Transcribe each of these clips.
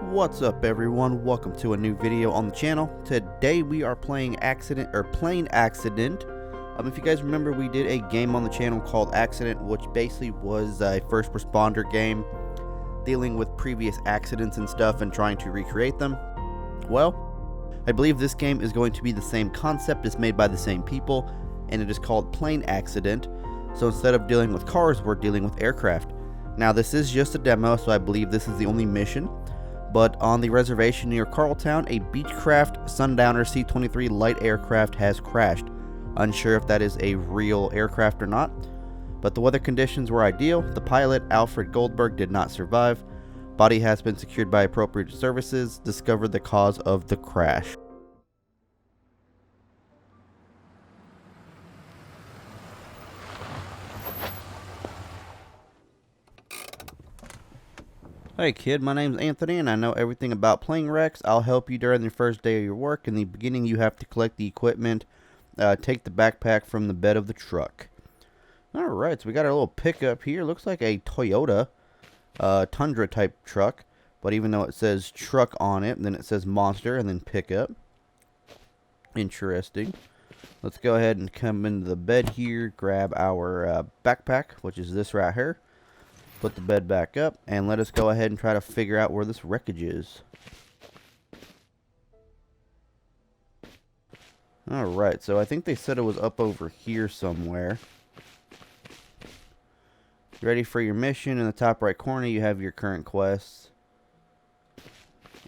What's up, everyone? Welcome to a new video on the channel. Today we are playing Plane Accident. If you guys remember, we did a game on the channel called Accident, which basically was a first responder game dealing with previous accidents and stuff and trying to recreate them. Well, I believe this game is going to be the same concept. It's made by the same people, and it is called Plane Accident. So instead of dealing with cars, we're dealing with aircraft. Now, this is just a demo, so I believe this is the only mission. But on the reservation near Carltown, a Beechcraft Sundowner C-23 light aircraft has crashed. Unsure if that is a real aircraft or not, but the weather conditions were ideal. The pilot, Alfred Goldberg, did not survive. Body has been secured by appropriate services. Discovered the cause of the crash. Hey kid, my name's Anthony and I know everything about plane wrecks. I'll help you during the first day of your work. In the beginning, you have to collect the equipment, take the backpack from the bed of the truck. Alright, so we got our little pickup here. Looks like a Toyota Tundra type truck, but even though it says truck on it, then it says monster and then pickup. Interesting. Let's go ahead and come into the bed here, grab our backpack, which is this right here. Put the bed back up, and let us go ahead and try to figure out where this wreckage is. Alright, so I think they said it was up over here somewhere. Ready for your mission. In the top right corner, you have your current quests.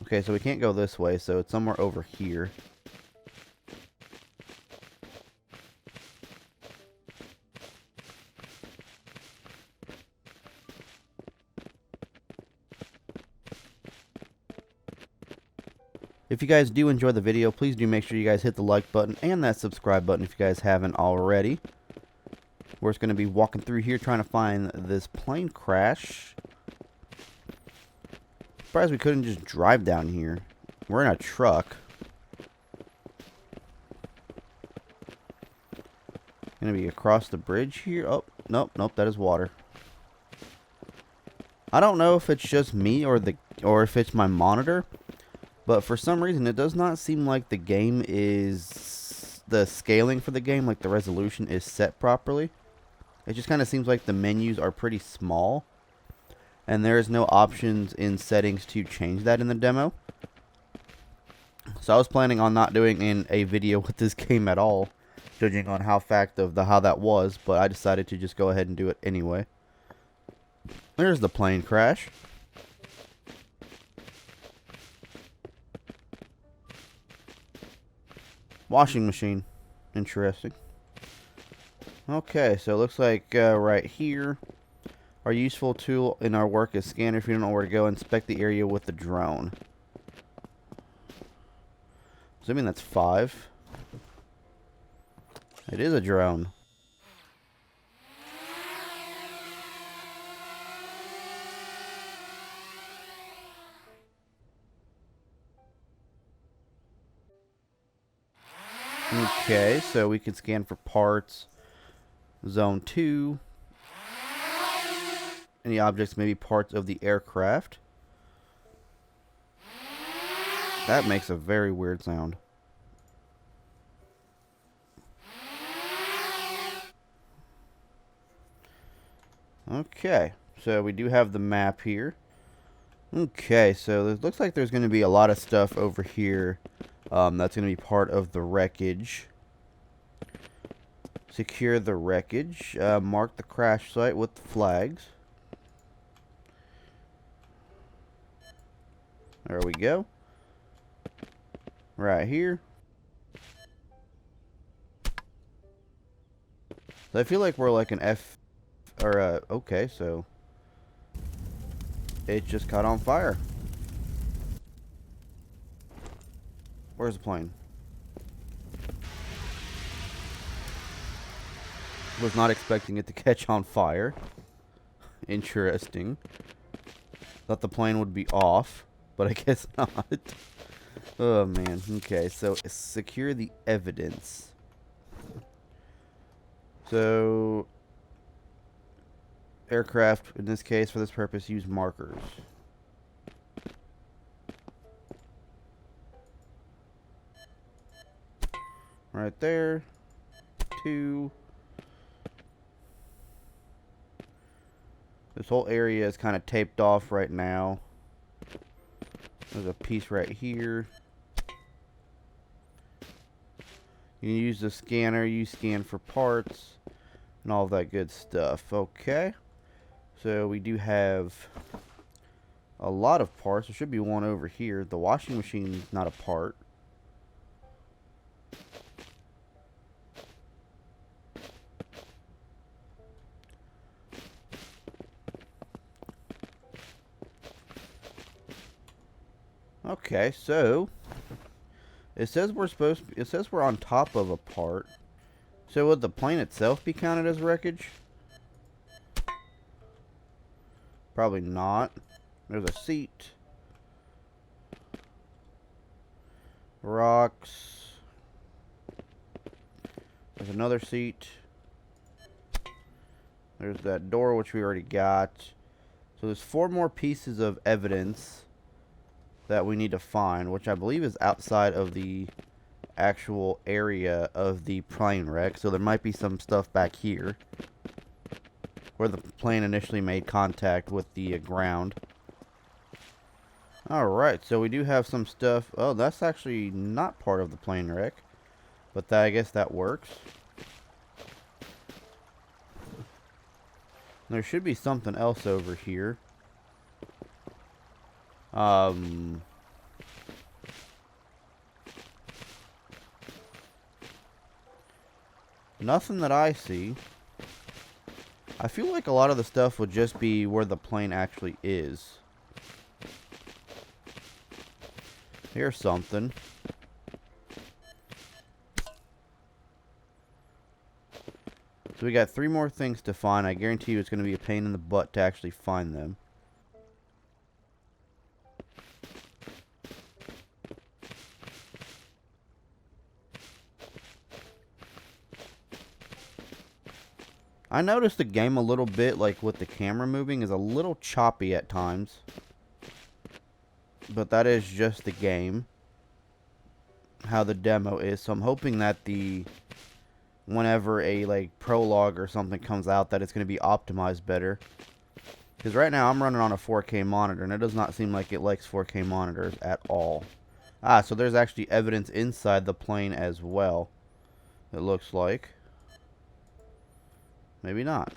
Okay, so we can't go this way, so it's somewhere over here. If you guys do enjoy the video, please do make sure you guys hit the like button and that subscribe button if you guys haven't already. We're just going to be walking through here trying to find this plane crash. Surprised we couldn't just drive down here. We're in a truck. Going to be across the bridge here. Oh, nope, that is water. I don't know if it's just me or if it's my monitor. But for some reason, it does not seem like the game is... the scaling for the game, like the resolution, is set properly. It just kind of seems like the menus are pretty small. And there is no options in settings to change that in the demo. So I was planning on not doing a video with this game at all, judging on how that was. But I decided to just go ahead and do it anyway. There's the plane crash. Washing machine. Interesting. Okay, so it looks like right here, our useful tool in our work is scanner. If you don't know where to go, inspect the area with the drone. Assuming that's 5. It is a drone. Okay, so we can scan for parts. Zone 2. Any objects, maybe parts of the aircraft. That makes a very weird sound. Okay, so we do have the map here. Okay, so it looks like there's going to be a lot of stuff over here. That's going to be part of the wreckage. Secure the wreckage. Mark the crash site with the flags. There we go. Right here. So I feel like we're like an okay, so it just caught on fire. Where's the plane? Was not expecting it to catch on fire. Interesting. Thought the plane would be off, but I guess not. Oh man. Okay, so secure the evidence. So aircraft, in this case, for this purpose, use markers. right there. 2. This whole area is kind of taped off right now. There's a piece right here. You can use the scanner, you scan for parts, and all that good stuff. Okay. So we do have a lot of parts. There should be one over here. The washing machine is not a part. Okay, so it says we're on top of a part. So would the plane itself be counted as wreckage? Probably not. There's a seat. Rocks. There's another seat. There's that door, which we already got. So there's 4 more pieces of evidence that we need to find, which I believe is outside of the actual area of the plane wreck. So there might be some stuff back here where the plane initially made contact with the ground. Alright, so we do have some stuff. Oh, that's actually not part of the plane wreck, but I guess that works. There should be something else over here. Nothing that I see. I feel like a lot of the stuff would just be where the plane actually is. Here's something. So we got 3 more things to find. I guarantee you it's going to be a pain in the butt to actually find them. I noticed the game a little bit, like with the camera moving, is a little choppy at times. But that is just the game. How the demo is. So I'm hoping that whenever a like prologue or something comes out, that it's going to be optimized better. Because right now I'm running on a 4K monitor, and it does not seem like it likes 4K monitors at all. Ah, so there's actually evidence inside the plane as well. It looks like. Maybe not.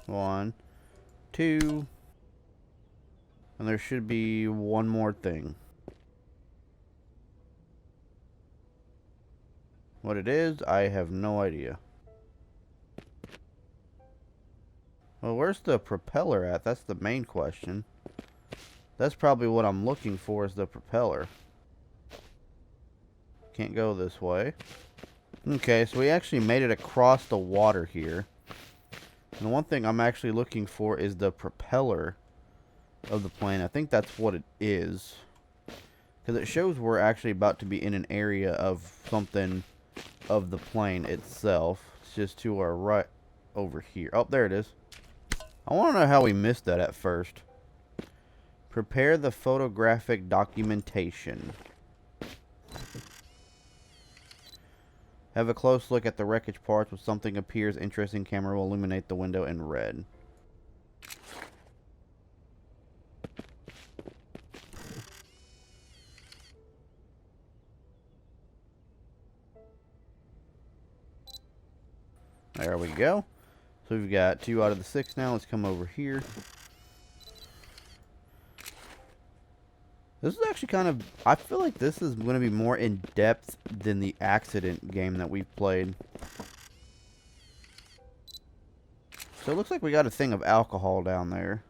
One, 2, and there should be one more thing. What it is, I have no idea. Well, where's the propeller at? That's the main question. That's probably what I'm looking for, is the propeller. Can't go this way. Okay, so we actually made it across the water here. And the one thing I'm actually looking for is the propeller of the plane. I think that's what it is. Because it shows we're actually about to be in an area of something of the plane itself. It's just to our right over here. Oh, there it is. I want to know how we missed that at first. Prepare the photographic documentation. Have a close look at the wreckage parts. When something appears interesting, camera will illuminate the window in red. There we go. So we've got 2 out of the 6 now. Let's come over here. This is actually kind of... I feel like this is going to be more in-depth than the accident game that we've played. So it looks like we got a thing of alcohol down there.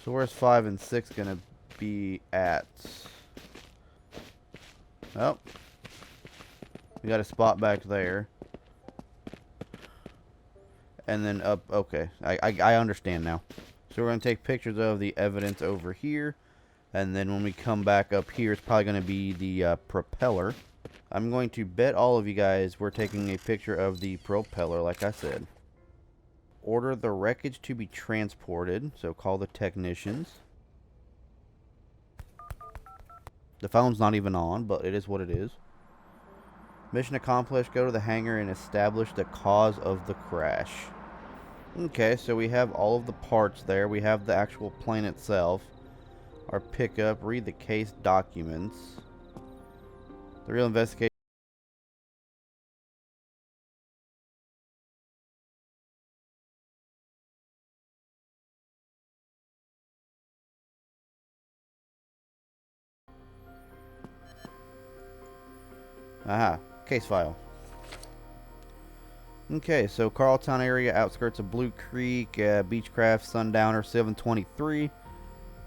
So where's 5 and 6 going to be at? Oh. We got a spot back there. And then up... Okay. I understand now. So we're going to take pictures of the evidence over here. And then when we come back up here, it's probably going to be the propeller. I'm going to bet all of you guys we're taking a picture of the propeller, like I said. Order the wreckage to be transported. So call the technicians. The phone's not even on, but it is what it is. Mission accomplished. Go to the hangar and establish the cause of the crash. Okay, so we have all of the parts there. We have the actual plane itself. Our pickup. Read the case documents. The real investigation. Aha, case file. Okay, so Carltown area, outskirts of Blue Creek, Beechcraft, Sundowner 723.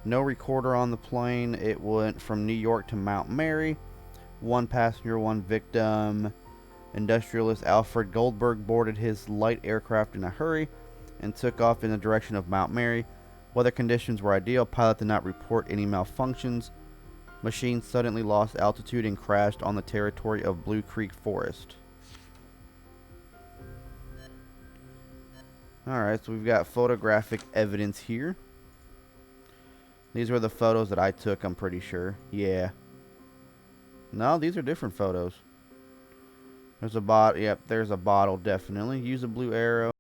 No recorder on the plane. It went from New York to Mount Mary. One passenger, one victim. Industrialist Alfred Goldberg boarded his light aircraft in a hurry and took off in the direction of Mount Mary. Weather conditions were ideal. Pilot did not report any malfunctions. Machine suddenly lost altitude and crashed on the territory of Blue Creek Forest. Alright, so we've got photographic evidence here. These were the photos that I took, I'm pretty sure. Yeah. No, these are different photos. There's a bottle. Yep, there's a bottle, definitely. Use a blue arrow.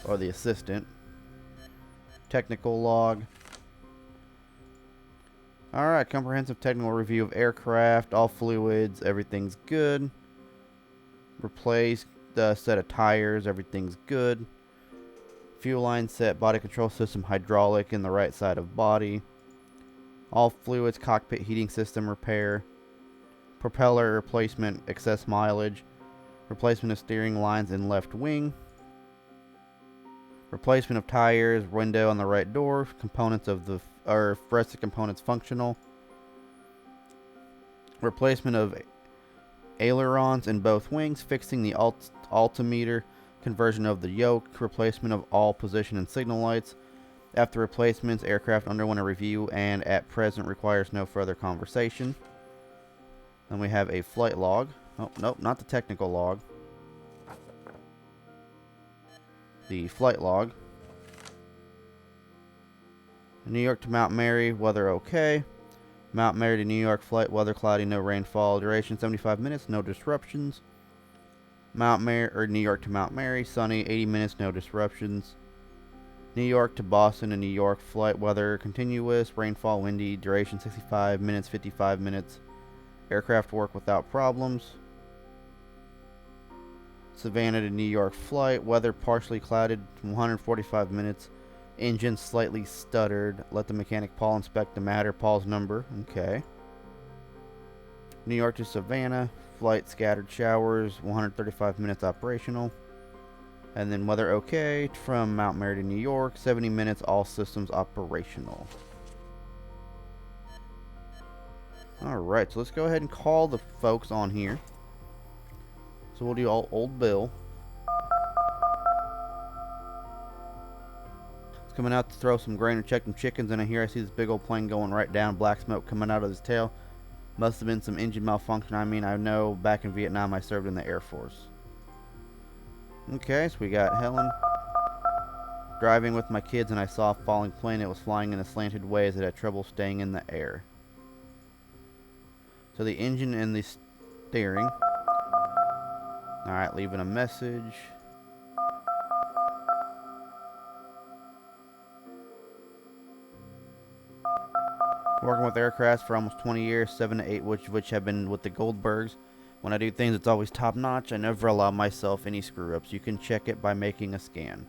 Or the assistant. Technical log. Alright, comprehensive technical review of aircraft, all fluids, everything's good. Replace the set of tires, everything's good. Fuel line set, body control system hydraulic in the right side of body. All fluids, cockpit heating system repair. Propeller replacement, excess mileage. Replacement of steering lines in left wing. Replacement of tires, window on the right door. Components of the rest of components functional. Replacement of ailerons in both wings. Fixing the altimeter. Conversion of the yoke. Replacement of all position and signal lights. After replacements, aircraft underwent a review and at present requires no further conversation. Then we have a flight log. Oh, nope, not the technical log. The flight log. New York to Mount Mary, weather okay. Mount Mary to New York flight, weather cloudy, no rainfall. Duration 75 minutes, no disruptions. New York to Mount Mary, sunny, 80 minutes, no disruptions. New York to Boston and New York flight, weather continuous, rainfall, windy, duration 65 minutes, 55 minutes. Aircraft work without problems. Savannah to New York flight, weather partially clouded, 145 minutes. Engine slightly stuttered. Let the mechanic Paul inspect the matter. Paul's number. Okay. New York to Savannah, flight scattered showers, 135 minutes operational. And then weather okay from Mount Merida, New York, 70 minutes, all systems operational. Alright, so let's go ahead and call the folks on here. So we'll do old Bill. He's coming out to throw some grain and check some chickens, and here I see this big old plane going right down, black smoke coming out of his tail. Must have been some engine malfunction. I mean, I know back in Vietnam I served in the Air Force. Okay, so we got Helen driving with my kids, and I saw a falling plane. It was flying in a slanted way as it had trouble staying in the air. So the engine and the steering. Alright, leaving a message. Working with aircraft for almost 20 years, 7 to 8 which have been with the Goldbergs. When I do things, it's always top notch. I never allow myself any screw ups. You can check it by making a scan.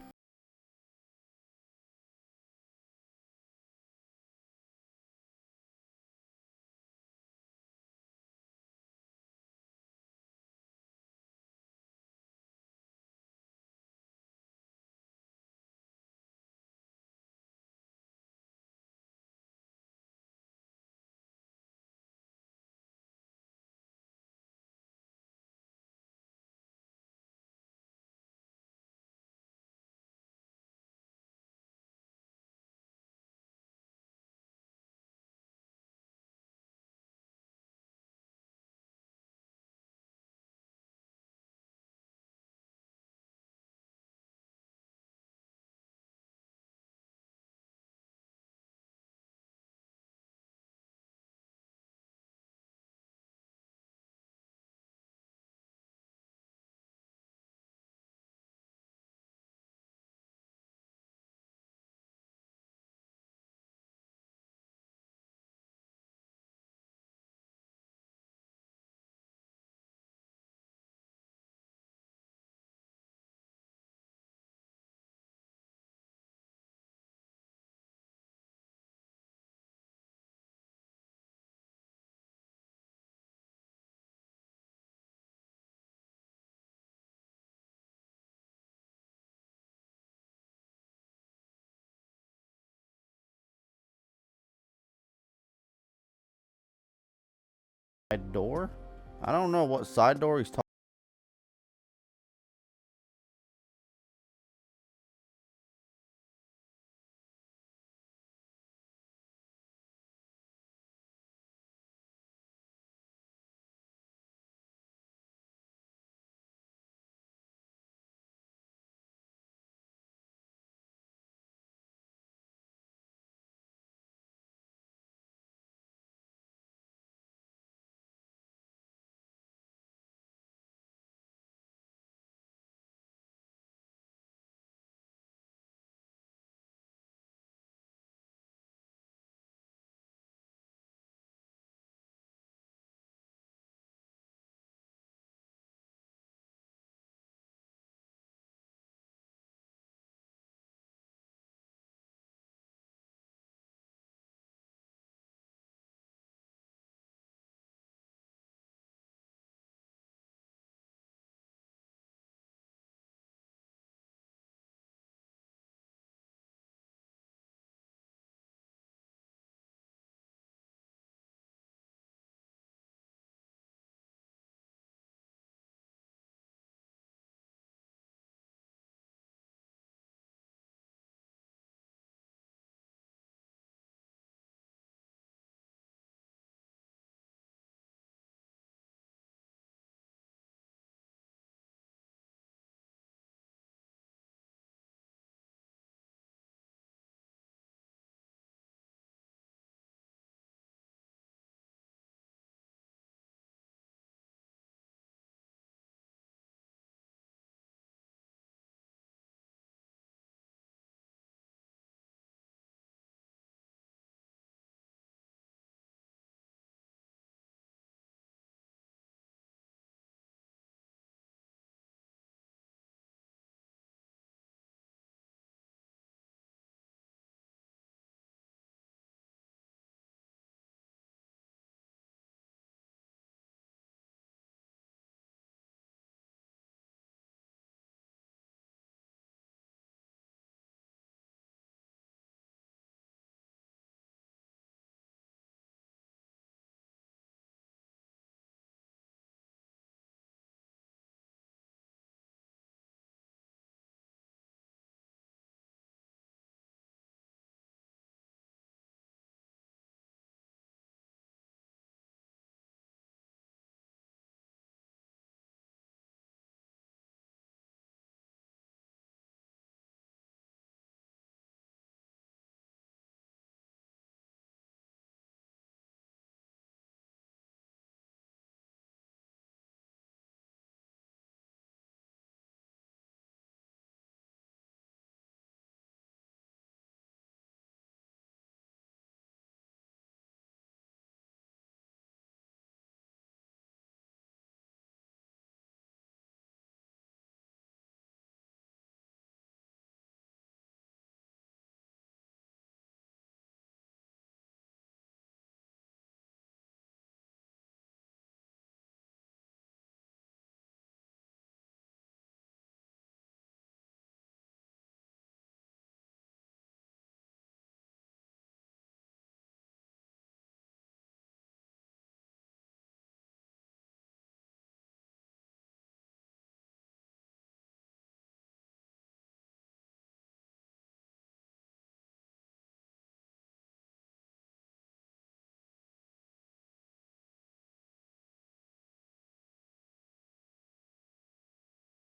Side door? I don't know what side door he's talking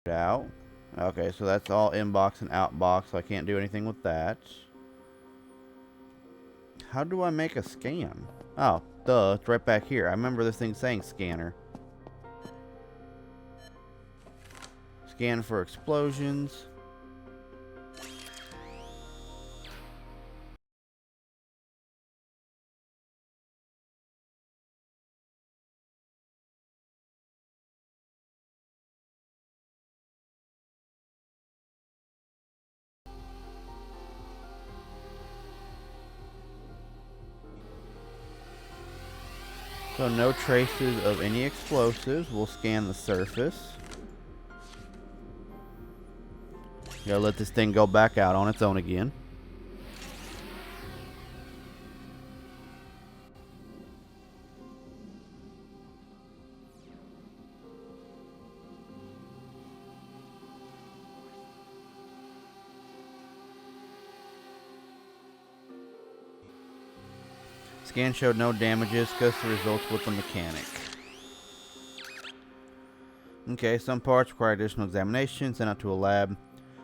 Out. Okay, so that's all inbox and outbox, so I can't do anything with that. How do I make a scan? Oh, duh, it's right back here. I remember this thing saying scanner. Scan for explosions. So no traces of any explosives. We'll scan the surface. Gotta let this thing go back out on its own again. Scan showed no damages. Discuss the results with the mechanic. Okay, some parts require additional examination. Sent out to a lab.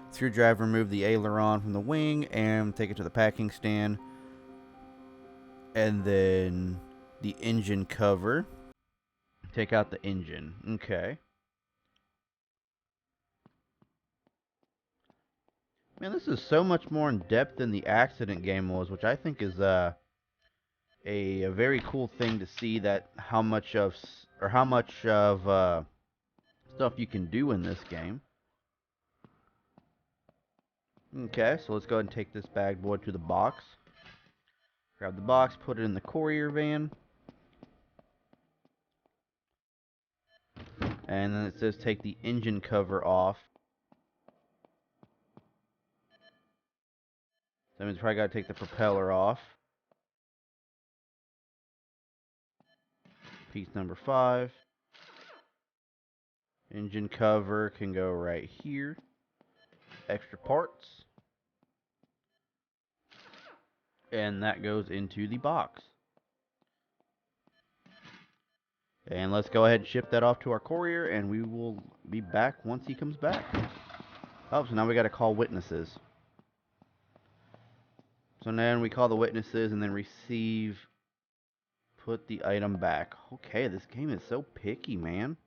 Screwdriver, remove the aileron from the wing and take it to the packing stand. And then the engine cover. Take out the engine. Okay. Man, this is so much more in depth than the accident game was, which I think is a very cool thing to see, that how much of stuff you can do in this game. Okay, so let's go ahead and take this bad boy to the box. Grab the box, put it in the courier van. And then it says take the engine cover off. That means probably got to take the propeller off. Piece number 5. Engine cover can go right here. Extra parts. And that goes into the box. And let's go ahead and ship that off to our courier, and we will be back once he comes back. Oh, so now we got to call witnesses. So now we call the witnesses and then receive, put the item back. Okay, this game is so picky, man.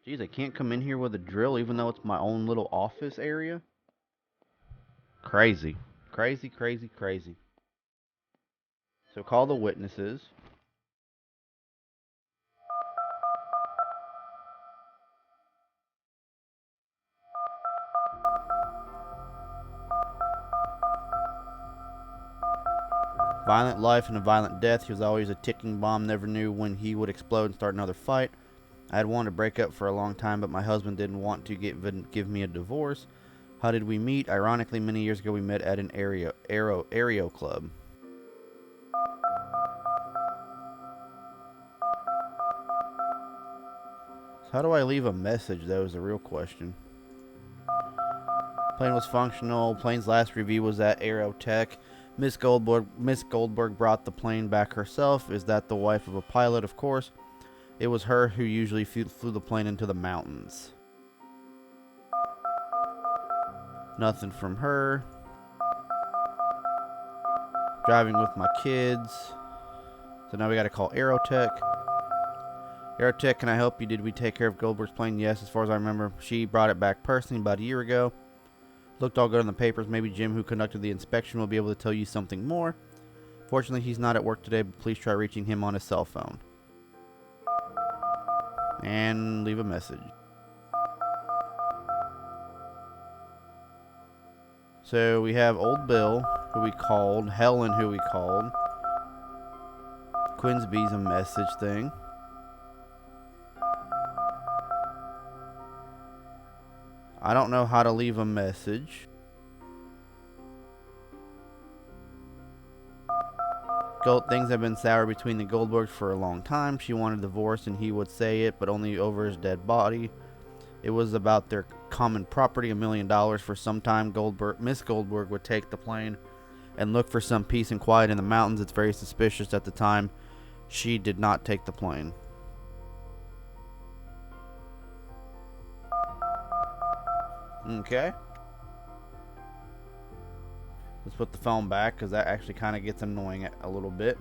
Jeez, I can't come in here with a drill even though it's my own little office area. Crazy. Crazy, crazy, crazy. So call the witnesses. Violent life and a violent death. He was always a ticking bomb. Never knew when he would explode and start another fight. I had wanted to break up for a long time, but my husband didn't want to give me a divorce. How did we meet? Ironically, many years ago we met at an aero club. So how do I leave a message, though, is the real question. Plane was functional. Plane's last review was at Aerotech. Miss Goldberg brought the plane back herself. Is that the wife of a pilot? Of course. It was her who usually flew the plane into the mountains. Nothing from her. Driving with my kids. So now we got to call Aerotech. Aerotech, can I help you? Did we take care of Goldberg's plane? Yes, as far as I remember. She brought it back personally about a year ago. Looked all good in the papers. Maybe Jim, who conducted the inspection, will be able to tell you something more. Fortunately, he's not at work today, but please try reaching him on his cell phone. And leave a message. So we have Old Bill, who we called. Helen, who we called. Quinsby's a message thing. I don't know how to leave a message. Things have been sour between the Goldbergs for a long time. She wanted a divorce and he would say it, but only over his dead body. It was about their common property, $1 million. For some time, Miss Goldberg would take the plane and look for some peace and quiet in the mountains. It's very suspicious at the time. She did not take the plane. Okay. Let's put the phone back because that actually kind of gets annoying a little bit.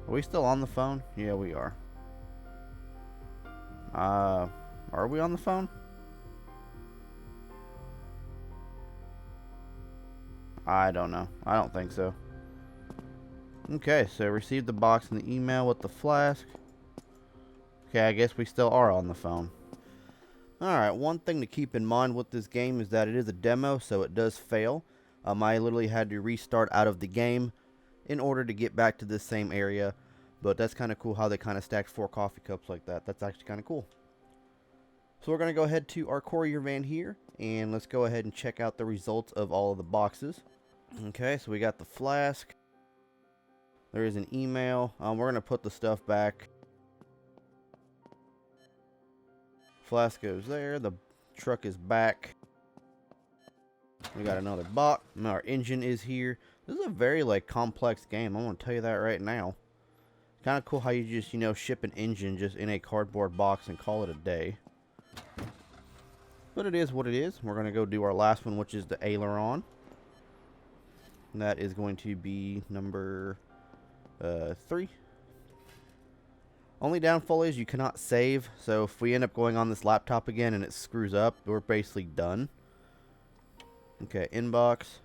Are we still on the phone? Yeah, we are. Are we on the phone? I don't know. I don't think so. Okay, so received the box and the email with the flask. Okay, I guess we still are on the phone. Alright, one thing to keep in mind with this game is that it is a demo, so it does fail. I literally had to restart out of the game in order to get back to this same area. But that's kind of cool how they kind of stacked 4 coffee cups like that. That's actually kind of cool. So we're going to go ahead to our courier van here, and let's go ahead and check out the results of all of the boxes. Okay, so we got the flask. There is an email. We're going to put the stuff back. Flask goes there. The truck is back. We got another box. Our engine is here. This is a very complex game. I'm going to tell you that right now. Kind of cool how you just, ship an engine just in a cardboard box and call it a day. But it is what it is. We're going to go do our last one, which is the aileron. And that is going to be number 3. Only downfall is you cannot save. So if we end up going on this laptop again and it screws up, we're basically done. Okay, inbox.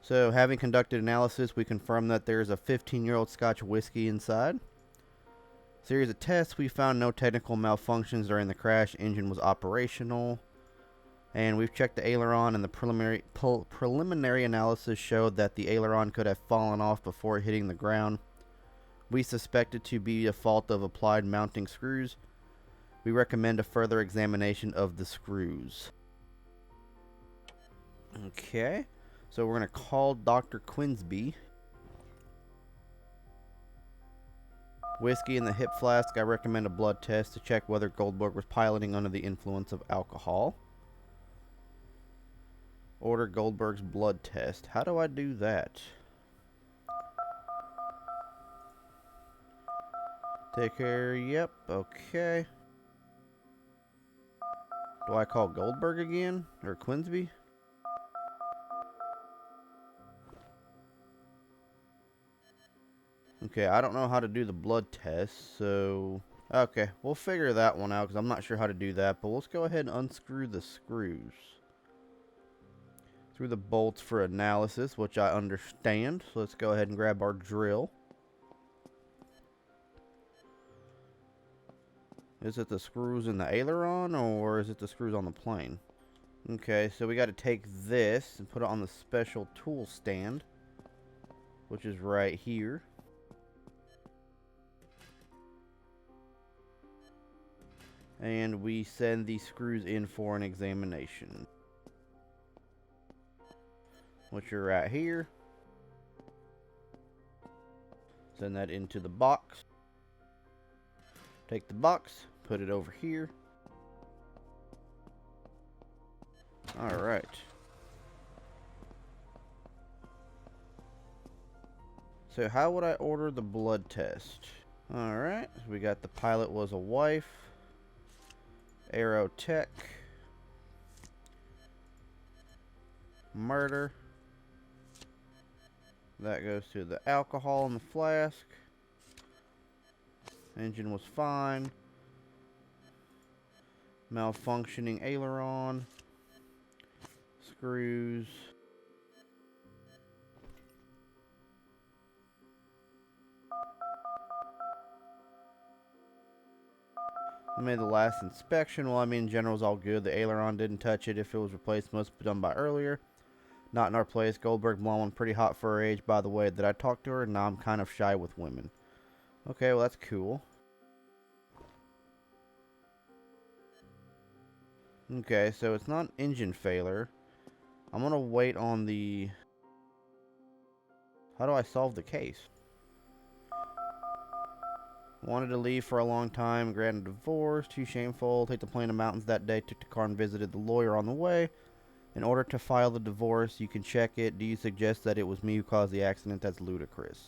So having conducted analysis, we confirm that there is a 15-year-old Scotch whiskey inside. Series of tests, we found no technical malfunctions during the crash. Engine was operational. And we've checked the aileron, and the preliminary analysis showed that the aileron could have fallen off before hitting the ground. We suspect it to be a fault of applied mounting screws. We recommend a further examination of the screws. Okay, so we're going to call Dr. Quinsby. Whiskey in the hip flask. I recommend a blood test to check whether Goldberg was piloting under the influence of alcohol. Order Goldberg's blood test. How do I do that? Take care. Yep. Okay. Do I call Goldberg again? Or Quinsby? Okay, I don't know how to do the blood test, so... Okay, we'll figure that one out, because I'm not sure how to do that, but let's go ahead and unscrew the screws. Through the bolts for analysis, which I understand, so let's go ahead and grab our drill. Is it the screws in the aileron, or is it the screws on the plane? Okay, so we got to take this and put it on the special tool stand, which is right here. And we send these screws in for an examination, which are right here. Send that into the box. Take the box, put it over here. Alright. So how would I order the blood test? Alright, so we got the pilot was a wife. Aerotech. Murder. That goes to the alcohol in the flask. Engine was fine. Malfunctioning aileron. Screws. I made the last inspection. Well, I mean, in general, is all good. The aileron didn't touch it. If it was replaced, must have been done by earlier. Not in our place. Goldberg blonde, pretty hot for her age, by the way. Did I talk to her? No, I'm kind of shy with women. Okay, well, that's cool. Okay, so it's not engine failure. I'm going to wait on the... How do I solve the case? Wanted to leave for a long time. Granted divorce. Too shameful. Take the plane to mountains that day. Took the car and visited the lawyer on the way. In order to file the divorce, you can check it. Do you suggest that it was me who caused the accident? That's ludicrous.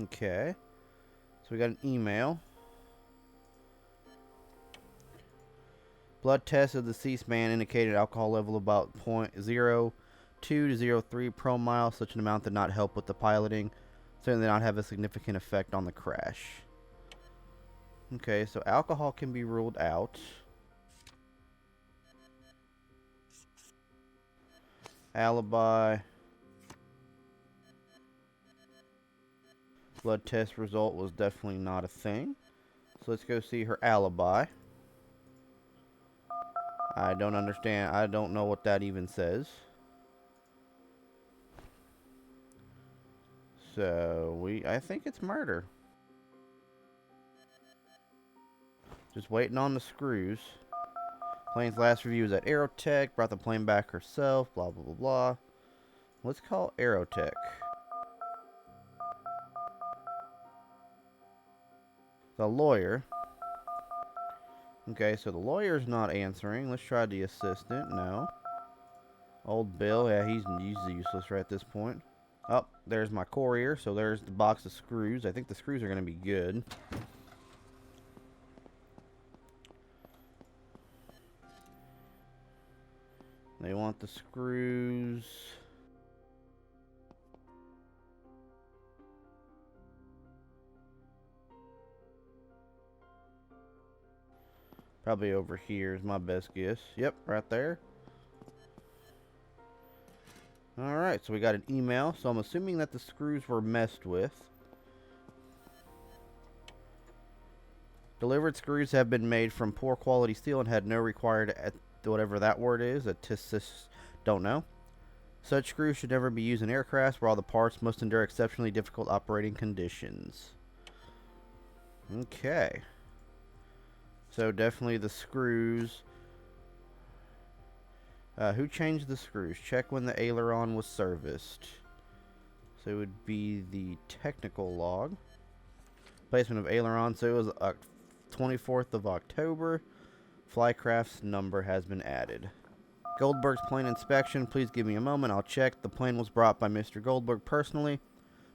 Okay. So we got an email. Blood test of the deceased man indicated alcohol level about 0.02 to 0.03 promille. Such an amount did not help with the piloting. Certainly did not have a significant effect on the crash. Okay, so alcohol can be ruled out. Alibi. Blood test result was definitely not a thing. So let's go see her alibi. I don't understand. I don't know what that even says. So I think it's murder. Just waiting on the screws. Plane's last review was at Aerotech. Brought the plane back herself. Blah, blah, blah, blah. Let's call Aerotech. The lawyer. Okay, so the lawyer's not answering. Let's try the assistant. No. Old Bill. Yeah, he's useless right at this point. Oh, there's my courier. So there's the box of screws. I think the screws are going to be good. They want the screws. Probably over here is my best guess. Yep, right there. Alright, so we got an email. So I'm assuming that the screws were messed with. Delivered screws have been made from poor quality steel and had no required, whatever that word is, don't know. Such screws should never be used in aircraft where all the parts must endure exceptionally difficult operating conditions. Okay. So definitely the screws. Who changed the screws? Check when the aileron was serviced. So it would be the technical log. Placement of aileron. So it was 24th of October. Flycraft's number has been added. Goldberg's plane inspection. Please give me a moment. I'll check. The plane was brought by Mr. Goldberg personally.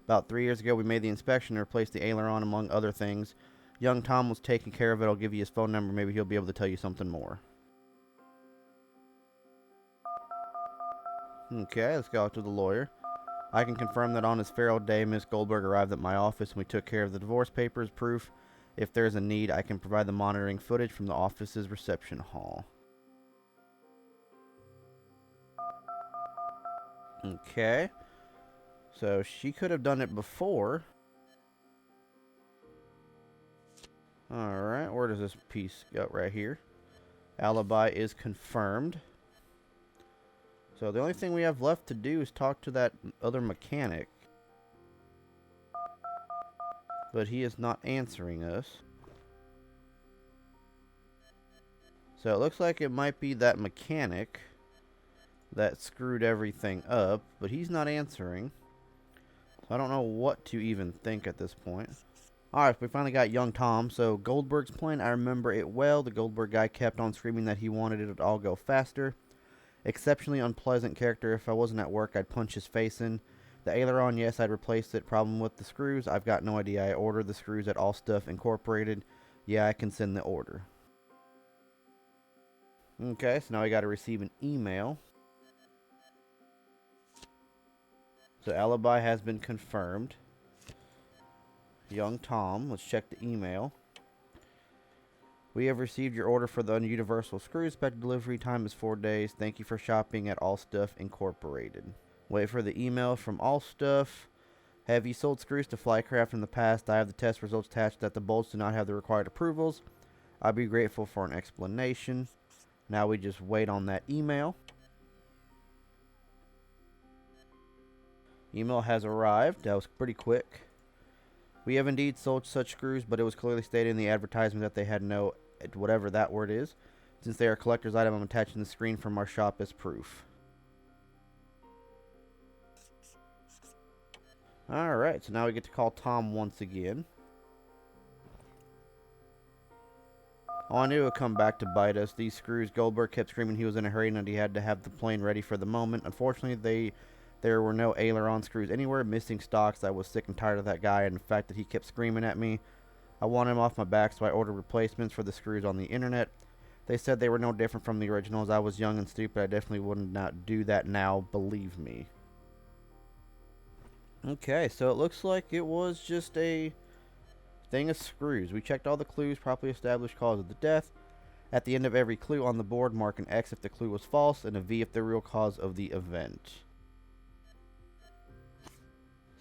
About 3 years ago, we made the inspection and replaced the aileron, among other things. Young Tom was taking care of it. I'll give you his phone number. Maybe he'll be able to tell you something more. Okay, let's go out to the lawyer. I can confirm that on his farewell day, Miss Goldberg arrived at my office and we took care of the divorce papers. Proof. If there's a need, I can provide the monitoring footage from the office's reception hall. Okay. So she could have done it before. Alright, where does this piece go? Right here. Alibi is confirmed. So the only thing we have left to do is talk to that other mechanic. But he is not answering us. So it looks like it might be that mechanic that screwed everything up, but he's not answering. So I don't know what to even think at this point. Alright, we finally got young Tom. So Goldberg's plane, I remember it well. The Goldberg guy kept on screaming that he wanted it to all go faster. Exceptionally unpleasant character. If I wasn't at work, I'd punch his face in. The aileron, yes, I'd replace it. Problem with the screws, I've got no idea. I ordered the screws at All Stuff Incorporated. Yeah, I can send the order. Okay, so now I got to receive an email. So alibi has been confirmed. Young Tom, let's check the email. We have received your order for the universal screws. Expected delivery time is 4 days. Thank you for shopping at All Stuff Incorporated. Wait for the email from All Stuff. Have you sold screws to Flycraft in the past? I have the test results attached that the bolts do not have the required approvals. I'd be grateful for an explanation. Now we just wait on that email. Email has arrived. That was pretty quick. We have indeed sold such screws, but it was clearly stated in the advertisement that they had no, whatever that word is. Since they are a collector's item, I'm attaching the screen from our shop as proof. Alright, so now we get to call Tom once again. Oh, I knew it would come back to bite us. These screws, Goldberg kept screaming he was in a hurry and that he had to have the plane ready for the moment. Unfortunately, there were no aileron screws anywhere, missing stocks. I was sick and tired of that guy and the fact that he kept screaming at me. I wanted him off my back, so I ordered replacements for the screws on the internet. They said they were no different from the originals. I was young and stupid. I definitely would not do that now, believe me. Okay, so it looks like it was just a thing of screws. We checked all the clues, properly established cause of the death. At the end of every clue on the board, mark an X if the clue was false and a V if the real cause of the event.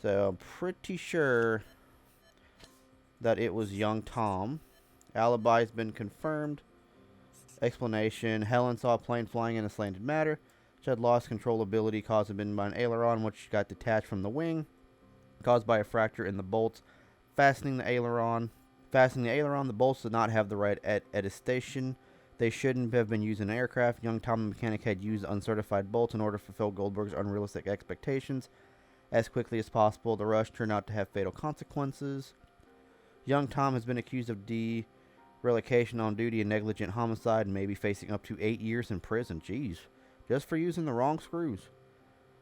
So I'm pretty sure that it was young Tom. Alibi has been confirmed. Explanation: Helen saw a plane flying in a slanted matter. She had lost controllability, caused by an aileron which got detached from the wing, caused by a fracture in the bolts fastening the aileron. The bolts did not have the right attestation. They shouldn't have been used in an aircraft. Young Tom, the mechanic, had used uncertified bolts in order to fulfill Goldberg's unrealistic expectations as quickly as possible. The rush turned out to have fatal consequences. Young Tom has been accused of dereliction on duty and negligent homicide and may be facing up to 8 years in prison. Jeez. Just for using the wrong screws.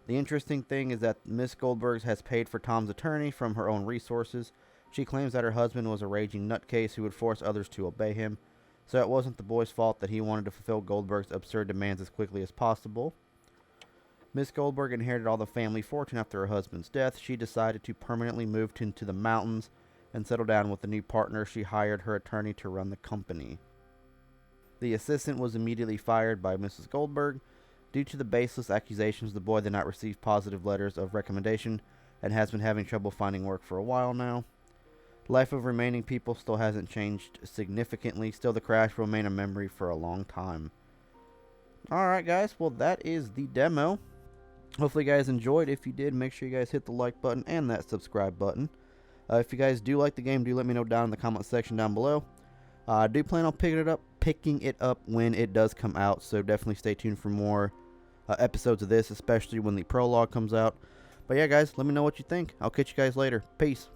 The interesting thing is that Miss Goldberg has paid for Tom's attorney from her own resources. She claims that her husband was a raging nutcase who would force others to obey him, so it wasn't the boy's fault that he wanted to fulfill Goldberg's absurd demands as quickly as possible. Miss Goldberg inherited all the family fortune after her husband's death. She decided to permanently move into the mountains and settle down with a new partner. She hired her attorney to run the company. The assistant was immediately fired by Mrs. Goldberg. Due to the baseless accusations, the boy did not receive positive letters of recommendation and has been having trouble finding work for a while now. Life of remaining people still hasn't changed significantly. Still, the crash will remain a memory for a long time. Alright guys, well that is the demo. Hopefully you guys enjoyed. If you did, make sure you guys hit the like button and that subscribe button. If you guys do like the game, do let me know down in the comment section down below. I do plan on picking it up when it does come out, so definitely stay tuned for more episodes of this, especially when the prologue comes out. But yeah guys, let me know what you think. I'll catch you guys later. Peace.